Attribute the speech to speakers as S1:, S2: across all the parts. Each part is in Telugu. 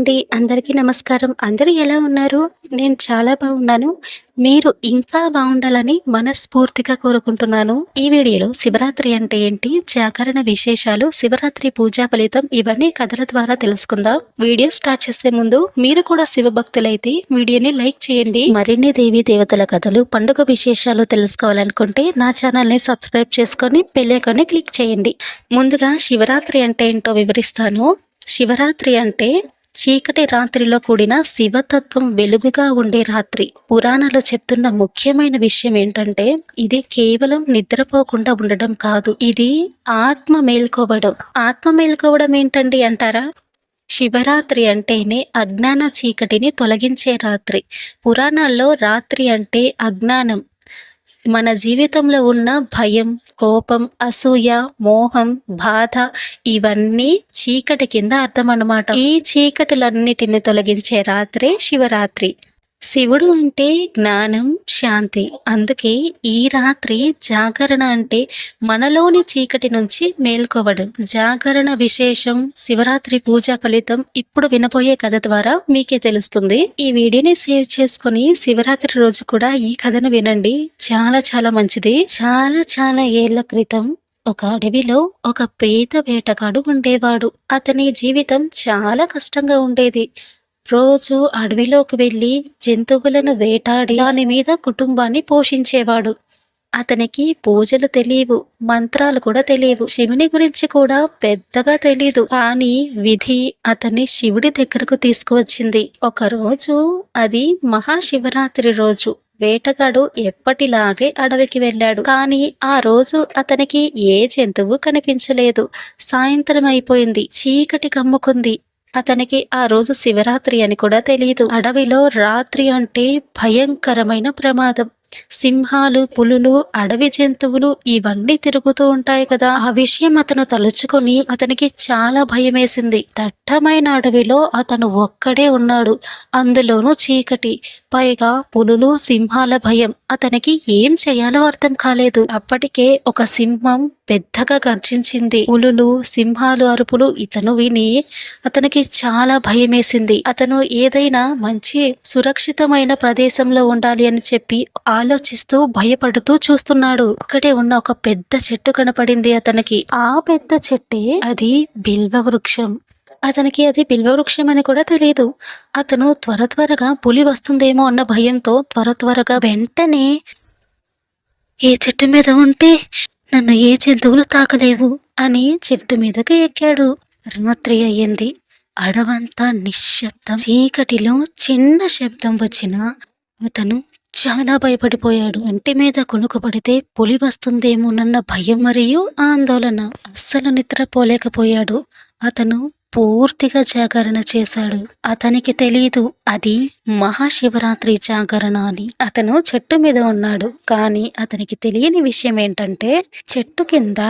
S1: అండి. అందరికీ నమస్కారం. అందరూ ఎలా ఉన్నారు? నేను చాలా బాగున్నాను. మీరు ఇంకా బాగుండాలని మనస్ఫూర్తిగా కోరుకుంటున్నాను. ఈ వీడియోలో శివరాత్రి అంటే ఏంటి, జాగరణ విశేషాలు, శివరాత్రి పూజా ఫలితం ఇవన్నీ కథల ద్వారా తెలుసుకుందాం. వీడియో స్టార్ట్ చేసే ముందు మీరు కూడా శివభక్తులైతే వీడియోని లైక్ చేయండి. మరిన్ని దేవీ దేవతల కథలు, పండుగ విశేషాలు తెలుసుకోవాలనుకుంటే నా ఛానల్ని సబ్స్క్రైబ్ చేసుకొని బెల్ ఐకాన్ని క్లిక్ చేయండి. ముందుగా శివరాత్రి అంటే ఏంటో వివరిస్తాను. శివరాత్రి అంటే చీకటి రాత్రిలో కూడిన శివతత్వం వెలుగుగా ఉండే రాత్రి. పురాణాలు చెప్తున్న ముఖ్యమైన విషయం ఏంటంటే ఇది కేవలం నిద్రపోకుండా ఉండడం కాదు, ఇది ఆత్మ మేల్కోవడం. ఆత్మ మేల్కోవడం ఏంటండి అంటారా? శివరాత్రి అంటేనే అజ్ఞాన చీకటిని తొలగించే రాత్రి. పురాణాల్లో రాత్రి అంటే అజ్ఞానం, మన జీవితంలో ఉన్న భయం, కోపం, అసూయ, మోహం, బాధ ఇవన్నీ చీకటి కింద అర్థం అన్నమాట. ఈ చీకటిలన్నిటిని తొలగించే రాత్రే శివరాత్రి. శివుడు అంటే జ్ఞానం, శాంతి. అందుకే ఈ రాత్రి జాగరణ అంటే మనలోని చీకటి నుంచి మేల్కోవడం. జాగరణ విశేషం, శివరాత్రి పూజా ఫలితం ఇప్పుడు వినబోయే కథ ద్వారా మీకే తెలుస్తుంది. ఈ వీడియోని సేవ్ చేసుకుని శివరాత్రి రోజు కూడా ఈ కథను వినండి. చాలా చాలా మంచిది. చాలా ఏళ్ల క్రితం ఒక అడవిలో ఒక ప్రేత వేటగాడు ఉండేవాడు. అతని జీవితం చాలా కష్టంగా ఉండేది. రోజు అడవిలోకి వెళ్ళి జంతువులను వేటాడి దాని మీద కుటుంబాన్ని పోషించేవాడు. అతనికి పూజలు తెలియవు, మంత్రాలు కూడా తెలియవు, శివుని గురించి కూడా పెద్దగా తెలీదు. కానీ విధి అతన్ని శివుడి దగ్గరకు తీసుకువచ్చింది. ఒకరోజు అది మహాశివరాత్రి రోజు. వేటగాడు ఎప్పటిలాగే అడవికి వెళ్ళాడు. కానీ ఆ రోజు అతనికి ఏ జంతువు కనిపించలేదు. సాయంత్రం అయిపోయింది, చీకటి కమ్ముకుంది. అతనికి ఆ రోజు శివరాత్రి అని కూడా తెలియదు. అడవిలో రాత్రి అంటే భయంకరమైన ప్రమాదం. సింహాలు, పులులు, అడవి జంతువులు ఇవన్నీ తిరుగుతూ ఉంటాయి కదా. ఆ విషయం అతను తలుచుకొని అతనికి చాలా భయం వేసింది. దట్టమైన అడవిలో అతను ఒక్కడే ఉన్నాడు, అందులోనూ చీకటి, పైగా పులులు, సింహాల భయం. అతనికి ఏం చేయాలో అర్థం కాలేదు. అప్పటికే ఒక సింహం పెద్దగా గర్జించింది. పులులు, సింహాలు అరుపులు ఇతను విని అతనికి చాలా భయం వేసింది. అతను ఏదైనా మంచి సురక్షితమైన ప్రదేశంలో ఉండాలి అని చెప్పి ఆలోచిస్తూ భయపడుతూ చూస్తున్నాడు. అక్కడే ఉన్న ఒక పెద్ద చెట్టు కనపడింది అతనికి. ఆ పెద్ద చెట్టే అది బిల్వ వృక్షం. అతనికి అది బిల్వ వృక్షం అని కూడా తెలియదు. అతను త్వరగా పులి వస్తుందేమో అన్న భయంతో త్వరగా వెంటనే ఏ చెట్టు మీద ఉంటే నన్ను ఏ జంతువులు తాకలేవు అని చెట్టు మీదకి ఎక్కాడు. రాత్రి అయ్యింది. అడవంతా నిశ్శబ్దం. చీకటిలో చిన్న శబ్దం వచ్చినా అతను చాలా భయపడిపోయాడు. ఇంటి మీద కొనుక్కుపడితే పులి వస్తుందేమోనన్న భయం మరియు ఆందోళన. అస్సలు నిద్రపోలేకపోయాడు. అతను పూర్తిగా జాగరణ చేశాడు. అతనికి తెలియదు అది మహాశివరాత్రి జాగరణ అని. అతను చెట్టు మీద ఉన్నాడు. కానీ అతనికి తెలియని విషయం ఏంటంటే చెట్టు కింద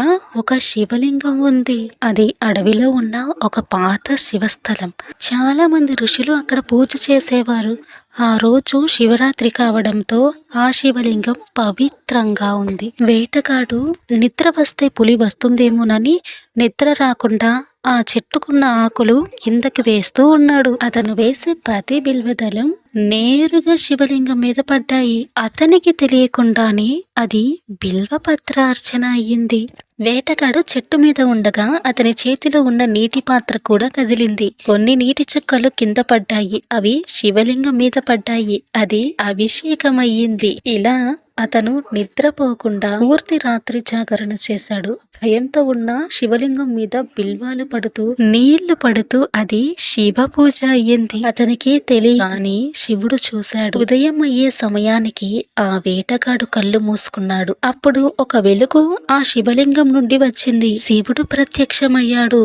S1: ఒక శివలింగం ఉంది. అది అడవిలో ఉన్న ఒక పాత శివస్థలం. చాలా మంది ఋషులు అక్కడ పూజ చేసేవారు. ఆ రోజు శివరాత్రి కావడంతో ఆ శివలింగం పవిత్రంగా ఉంది. వేటగాడు నిద్ర వస్తే పులి వస్తుందేమోనని నిద్ర రాకుండా ఆ చెట్టుకున్న ఆకులు కిందకి వేస్తూ ఉన్నాడు. అతను వేసే ప్రతి బిల్వదళం నేరుగా శివలింగం మీద పడ్డాయి. అతనికి తెలియకుండానే అది బిల్వపత్రార్చన అయ్యింది. వేటగాడు చెట్టు మీద ఉండగా అతని చేతిలో ఉన్న నీటి పాత్ర కూడా కదిలింది. కొన్ని నీటి చుక్కలు కింద పడ్డాయి. అవి శివలింగం మీద పడ్డాయి. అది అభిషేకం అయ్యింది. ఇలా అతను నిద్రపోకుండా పూర్తి రాత్రి జాగరణ చేశాడు. భయంతో ఉన్న శివలింగం మీద బిల్వాలు పడుతూ నీళ్లు పడుతూ అది శివ పూజ అయ్యింది. అతనికి తెలియని శివుడు చూశాడు. ఉదయం అయ్యే సమయానికి ఆ వేటగాడు కళ్ళు మూసుకున్నాడు. అప్పుడు ఒక వెలుగు ఆ శివలింగం నుండి వచ్చింది. శివుడు ప్రత్యక్షమయ్యాడు.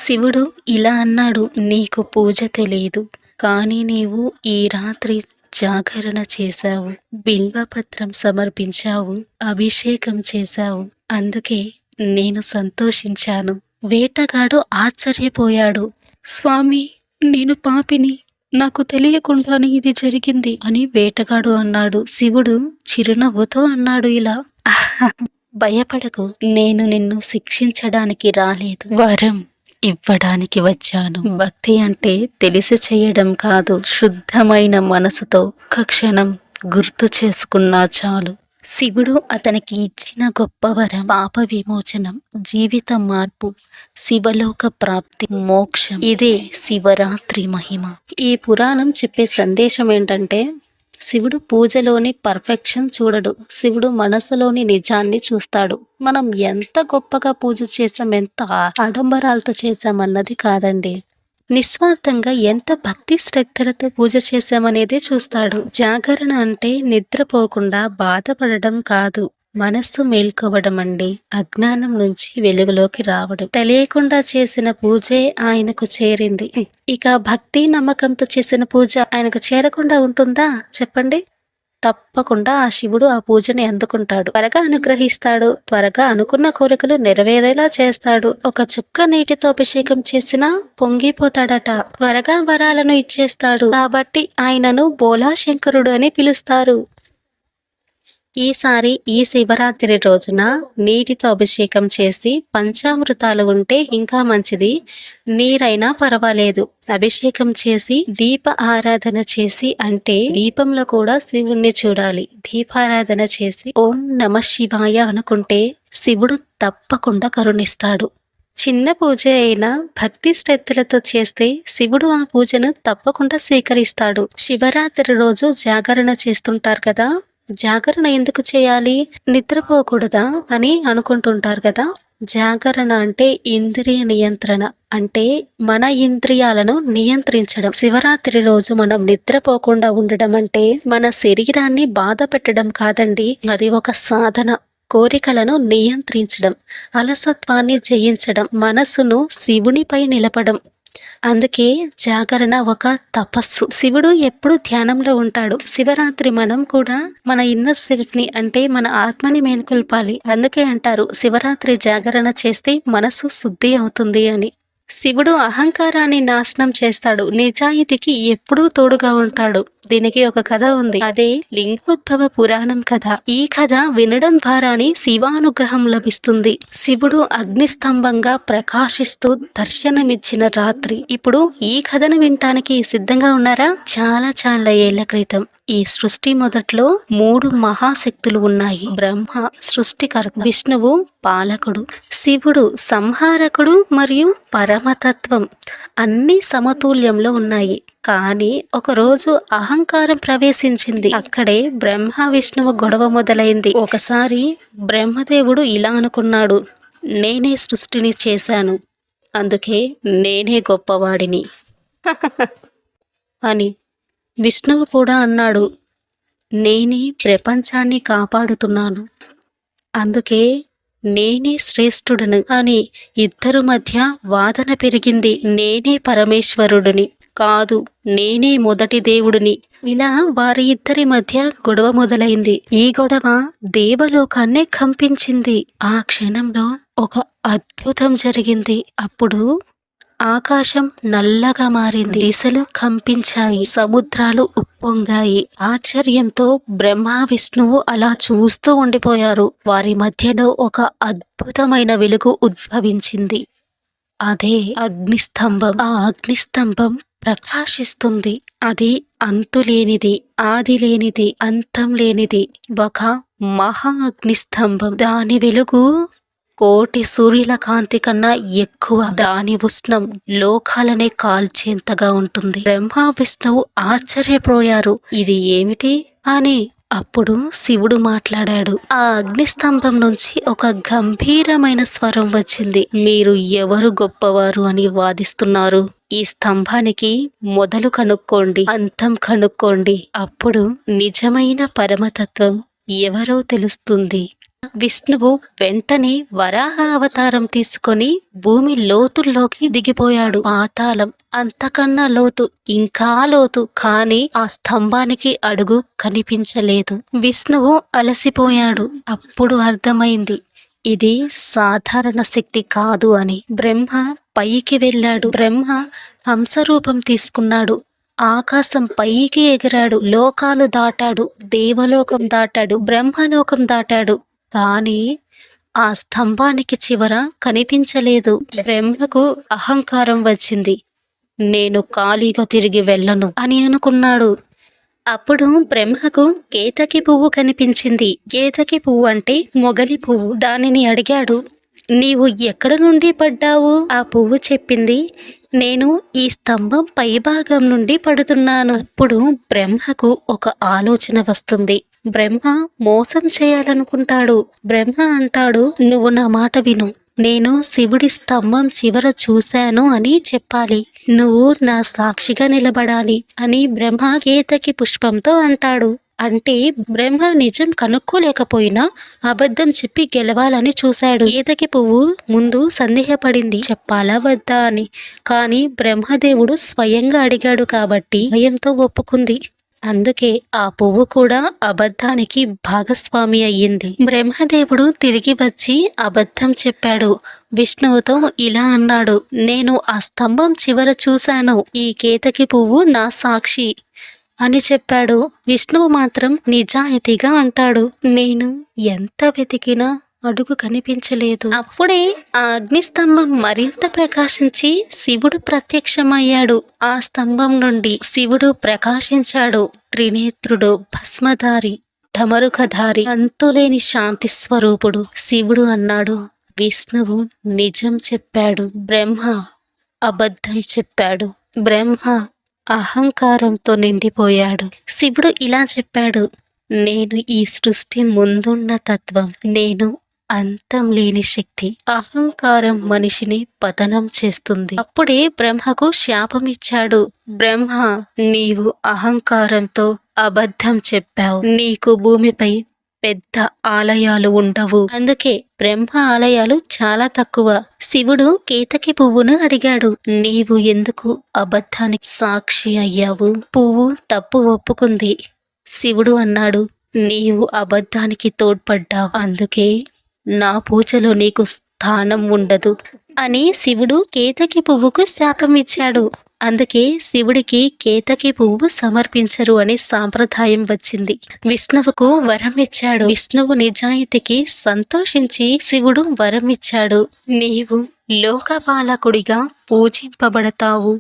S1: శివుడు ఇలా అన్నాడు, నీకు పూజ తెలియదు, కానీ నీవు ఈ రాత్రి జాగరణ చేశావు, బిల్వపత్రం సమర్పించావు, అభిషేకం చేశావు, అందుకే నేను సంతోషించాను. వేటగాడు ఆశ్చర్యపోయాడు. స్వామి, నేను పాపిని, నాకు తెలియకుండానే ఇది జరిగింది అని వేటగాడు అన్నాడు. శివుడు చిరునవ్వుతో అన్నాడు ఇలా, భయపడకు, నేను నిన్ను శిక్షించడానికి రాలేదు, వరం ఇవ్వడానికి వచ్చాను. భక్తి అంటే తెలిసి చేయడం కాదు, శుద్ధమైన మనసుతో ఒక్క క్షణం గుర్తు చేసుకున్నా చాలు. శివుడు అతనికి ఇచ్చిన గొప్ప వరం పాప విమోచనం, జీవిత మార్పు, శివలోక ప్రాప్తి, మోక్షం. ఇదే శివరాత్రి మహిమ. ఈ పురాణం చెప్పే సందేశం ఏంటంటే, శివుడు పూజలోని పర్ఫెక్షన్ చూడడు, శివుడు మనసులోని నిజాన్ని చూస్తాడు. మనం ఎంత గొప్పగా పూజ చేసాం, ఎంత ఆడంబరాలతో చేశామన్నది కాదండి, నిస్వార్థంగా ఎంత భక్తి శ్రద్ధలతో పూజ చేశామనేదే చూస్తాడు. జాగరణ అంటే నిద్రపోకుండా బాధపడడం కాదు, మనస్సు మేల్కోవడం అండి. అజ్ఞానం నుంచి వెలుగులోకి రావడం. తెలియకుండా చేసిన పూజే ఆయనకు చేరింది. ఇక భక్తి నమ్మకంతో చేసిన పూజ ఆయనకు చేరకుండా ఉంటుందా చెప్పండి? తప్పకుండా ఆ శివుడు ఆ పూజని అందుకుంటాడు, త్వరగా అనుగ్రహిస్తాడు, త్వరగా అనుకున్న కోరికలు నెరవేరేలా చేస్తాడు. ఒక చుక్క నీటితో అభిషేకం చేసినా పొంగిపోతాడట, త్వరగా వరాలను ఇచ్చేస్తాడు. కాబట్టి ఆయనను బోలా శంకరుడు అని పిలుస్తారు. ఈసారి ఈ శివరాత్రి రోజున నీటితో అభిషేకం చేసి పంచామృతాలు ఉంటే ఇంకా మంచిది, నీరైనా పర్వాలేదు. అభిషేకం చేసి దీప ఆరాధన చేసి, అంటే దీపంలో కూడా శివుణ్ణి చూడాలి. దీపారాధన చేసి ఓం నమ శివాయ అనుకుంటే శివుడు తప్పకుండా కరుణిస్తాడు. చిన్న పూజ అయినా భక్తి శ్రద్ధలతో చేస్తే శివుడు ఆ పూజను తప్పకుండా స్వీకరిస్తాడు. శివరాత్రి రోజు జాగరణ చేస్తుంటారు కదా, జాగరణ ఎందుకు చేయాలి? నిద్రపోకూడదా అని అనుకుంటుంటారు కదా. జాగరణ అంటే ఇంద్రియ నియంత్రణ, అంటే మన ఇంద్రియాలను నియంత్రించడం. శివరాత్రి రోజు మనం నిద్రపోకుండా ఉండడం అంటే మన శరీరాన్ని బాధ పెట్టడం కాదండి, అది ఒక సాధన. కోరికలను నియంత్రించడం, అలసత్వాన్ని జయించడం, మనస్సును శివునిపై నిలపడం. అందుకే జాగరణ ఒక తపస్సు. శివుడు ఎప్పుడు ధ్యానంలో ఉంటాడు. శివరాత్రి మనం కూడా మన ఇన్నర్ సెల్ఫ్ ని, అంటే మన ఆత్మని మేల్కొల్పాలి. అందుకే అంటారు శివరాత్రి జాగరణ చేస్తే మనసు శుద్ధి అవుతుంది అని. శివుడు అహంకారాన్ని నాశనం చేస్తాడు, నిజాయితీకి ఎప్పుడూ తోడుగా ఉంటాడు. దీనికి ఒక కథ ఉంది, అదే లింగోద్భవ పురాణం కథ. ఈ కథ వినడం ద్వారానే శివానుగ్రహం లభిస్తుంది. శివుడు అగ్నిస్తంభంగా ప్రకాశిస్తూ దర్శనమిచ్చిన రాత్రి. ఇప్పుడు ఈ కథను వినటానికి సిద్ధంగా ఉన్నారా? చాలా చాలా ఏళ్ల క్రితం ఈ సృష్టి మొదట్లో 3 మహాశక్తులు ఉన్నాయి. బ్రహ్మ సృష్టికర్త, విష్ణువు పాలకుడు, శివుడు సంహారకుడు మరియు పరమతత్వం. అన్ని సమతుల్యంలో ఉన్నాయి. కానీ ఒకరోజు అహంకారం ప్రవేశించింది. అక్కడే బ్రహ్మ విష్ణువు గొడవ మొదలైంది. ఒకసారి బ్రహ్మదేవుడు ఇలా అనుకున్నాడు, నేనే సృష్టిని చేశాను, అందుకే నేనే గొప్పవాడిని అని. విష్ణువు కూడా అన్నాడు, నేనే ప్రపంచాన్ని కాపాడుతున్నాను, అందుకే నేనే శ్రేష్ఠుడను అని. ఇద్దరు మధ్య వాదన పెరిగింది. నేనే పరమేశ్వరుడిని, కాదు నేనే మొదటి దేవుడిని. ఇలా వారి ఇద్దరి మధ్య గొడవ మొదలైంది. ఈ గొడవ దేవలోకాన్నే కంపించింది. ఆ క్షణంలో ఒక అద్భుతం జరిగింది. అప్పుడు ఆకాశం నల్లగా మారింది, దిశలు కంపించాయి, సముద్రాలు ఉప్పొంగాయి. ఆశ్చర్యంతో బ్రహ్మ విష్ణువు అలా చూస్తూ ఉండిపోయారు. వారి మధ్యలో ఒక అద్భుతమైన వెలుగు ఉద్భవించింది, అదే అగ్నిస్తంభం. ఆ అగ్నిస్తంభం ప్రకాశిస్తుంది. అది అంతులేనిది, ఆది లేనిది, అంతం లేనిది, ఒక మహా అగ్నిస్తంభం. దాని వెలుగు 1,000,000 సూర్యుల కాంతి కన్నా ఎక్కువ. దాని ఉష్ణం లోకాలనే కాల్చేంతగా ఉంటుంది. బ్రహ్మ విష్ణువు ఆశ్చర్యపోయారు, ఇది ఏమిటి అని. అప్పుడు శివుడు మాట్లాడాడు. ఆ అగ్నిస్తంభం నుంచి ఒక గంభీరమైన స్వరం వచ్చింది. మీరు ఎవరు గొప్పవారు అని వాదిస్తున్నారు? ఈ స్తంభానికి మొదలు కనుక్కోండి, అంతం కనుక్కోండి, అప్పుడు నిజమైన పరమతత్వం ఎవరో తెలుస్తుంది. విష్ణువు వెంటనే వరాహ అవతారం తీసుకొని భూమి లోతుల్లోకి దిగిపోయాడు. పాతాళం, అంతకన్నా లోతు, ఇంకా లోతు. కానీ ఆ స్తంభానికి అడుగు కనిపించలేదు. విష్ణువు అలసిపోయాడు. అప్పుడు అర్థమైంది, ఇది సాధారణ శక్తి కాదు అని. బ్రహ్మ పైకి వెళ్ళాడు. బ్రహ్మ హంసరూపం తీసుకున్నాడు. ఆకాశం పైకి ఎగిరాడు. లోకాలు దాటాడు, దేవలోకం దాటాడు, బ్రహ్మలోకం దాటాడు. కానీ ఆ స్తంభానికి చివర కనిపించలేదు. బ్రహ్మకు అహంకారం వచ్చింది. నేను ఖాళీగా తిరిగి వెళ్ళను అని అనుకున్నాడు. అప్పుడు బ్రహ్మకు కేతకి పువ్వు కనిపించింది. కేతకి పువ్వు అంటే మొగలి పువ్వు. దానిని అడిగాడు, నీవు ఎక్కడ నుండి పడ్డావు? ఆ పువ్వు చెప్పింది, నేను ఈ స్తంభం పైభాగం నుండి పడుతున్నాను. అప్పుడు బ్రహ్మకు ఒక ఆలోచన వస్తుంది. బ్రహ్మ మోసం చేయాలనుకుంటాడు. బ్రహ్మ అంటాడు, నువ్వు నా మాట విను, నేను శివుడి స్తంభం చివర చూశాను అని చెప్పాలి. నువ్వు నా సాక్షిగా నిలబడాలి అని బ్రహ్మ కేతకి పుష్పంతో అంటాడు. అంటే బ్రహ్మ నిజం కనుక్కోలేకపోయినా అబద్ధం చెప్పి గెలవాలని చూశాడు. కేతకి పువ్వు ముందు సందేహపడింది, చెప్పాలా వద్దా అని. కానీ బ్రహ్మదేవుడు స్వయంగా అడిగాడు కాబట్టి భయంతో ఒప్పుకుంది. అందుకే ఆ పువ్వు కూడా అబద్ధానికి భాగస్వామి అయ్యింది. బ్రహ్మదేవుడు తిరిగి వచ్చి అబద్ధం చెప్పాడు. విష్ణువుతో ఇలా అన్నాడు, నేను ఆ స్తంభం చివర చూశాను. ఈ కేతకి పువ్వు నా సాక్షి అని చెప్పాడు. విష్ణువు మాత్రం నిజాయితీగా అంటాడు, నేను ఎంత వెతికినా అడుగు కనిపించలేదు. అప్పుడే ఆ అగ్నిస్తంభం మరింత ప్రకాశించి శివుడు ప్రత్యక్షమయ్యాడు. ఆ స్తంభం నుండి శివుడు ప్రకాశించాడు. త్రినేత్రుడు, భస్మధారి, ఢమరుకధారి, అంతులేని శాంతి స్వరూపుడు. శివుడు అన్నాడు, విష్ణువు నిజం చెప్పాడు, బ్రహ్మ అబద్ధం చెప్పాడు. బ్రహ్మ అహంకారంతో నిండిపోయాడు. శివుడు ఇలా చెప్పాడు, నేను ఈ సృష్టి ముందున్న తత్వం, నేను అంతం లేని శక్తి. అహంకారం మనిషిని పతనం చేస్తుంది. అప్పుడే బ్రహ్మకు శాపం ఇచ్చాడు. బ్రహ్మ, నీవు అహంకారంతో అబద్ధం చెప్పావు. నీకు భూమిపై పెద్ద ఆలయాలు ఉండవు. అందుకే బ్రహ్మ ఆలయాలు చాలా తక్కువ. శివుడు కేతకి పువ్వును అడిగాడు, నీవు ఎందుకు అబద్ధానికి సాక్షి అయ్యావు? పువ్వు తప్పు ఒప్పుకుంది. శివుడు అన్నాడు, నీవు అబద్ధానికి తోడ్పడ్డావు, అందుకే నా పూజలో నీకు స్థానం ఉండదు అని శివుడు కేతకి పువ్వుకు శాపం ఇచ్చాడు. అందుకే శివుడికి కేతకి పువ్వు సమర్పించరు అనే సాంప్రదాయం వచ్చింది. విష్ణువుకు వరం ఇచ్చాడు. విష్ణువు నిజాయితీకి సంతోషించి శివుడు వరం ఇచ్చాడు, నీవు లోకపాలకుడిగా పూజింపబడతావు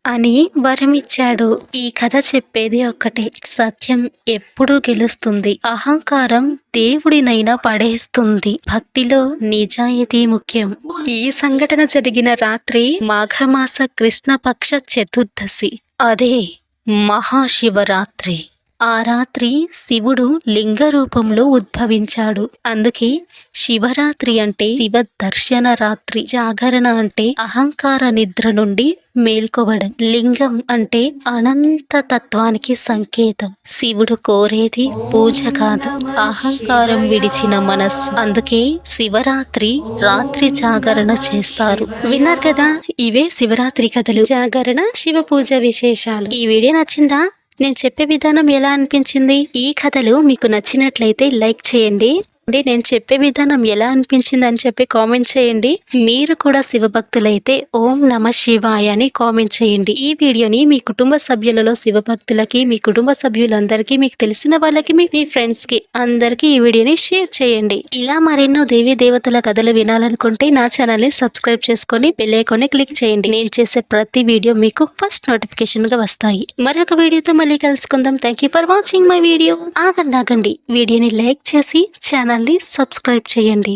S1: అని వరమిచ్చాడు. ఈ కథ చెప్పేది ఒక్కటే, సత్యం ఎప్పుడూ గెలుస్తుంది. అహంకారం దేవుడినైనా పడేస్తుంది. భక్తిలో నిజాయితీ ముఖ్యం. ఈ సంఘటన జరిగిన రాత్రి మాఘమాస కృష్ణపక్ష చతుర్దశి, అదే మహాశివరాత్రి. ఆ రాత్రి శివుడు లింగ రూపంలో ఉద్భవించాడు. అందుకే శివరాత్రి అంటే శివ దర్శన రాత్రి. జాగరణ అంటే అహంకార నిద్ర నుండి మేల్కోవడం. లింగం అంటే అనంత తత్వానికి సంకేతం. శివుడు కోరేది పూజ కాదు, అహంకారం విడిచిన మనస్సు. అందుకే శివరాత్రి రాత్రి జాగరణ చేస్తారు. విన్నారు కదా, ఇవే శివరాత్రి కథలు, జాగరణ, శివ పూజ విశేషాలు. ఈ వీడియో నచ్చిందా? నేను చెప్పే విధానం ఎలా అనిపించింది? ఈ కథలు మీకు నచ్చినట్లయితే లైక్ చేయండి. నేను చెప్పే విధానం ఎలా అనిపించింది అని చెప్పి కామెంట్ చేయండి. మీరు కూడా శివభక్తులైతే ఓం నమ శివాయ అని కామెంట్ చేయండి. ఈ వీడియోని మీ కుటుంబ సభ్యులలో శివభక్తులకి, మీ కుటుంబ సభ్యులందరికీ, మీకు తెలిసిన వాళ్ళకి, మీ ఫ్రెండ్స్ కి అందరికీ ఈ వీడియోని షేర్ చేయండి. ఇలా మరెన్నో దేవీ దేవతల కథలు వినాలనుకుంటే నా ఛానల్ ని సబ్స్క్రైబ్ చేసుకొని బెల్ ఐకాన్ ని క్లిక్ చేయండి. నేను చేసే ప్రతి వీడియో మీకు ఫస్ట్ నోటిఫికేషన్ గా వస్తాయి. మరొక వీడియోతో మళ్ళీ కలుసుకుందాం. Thank you for watching my video. ఆగండి, వీడియోని లైక్ చేసి ఛానల్ ని సబ్స్క్రైబ్ చేయండి.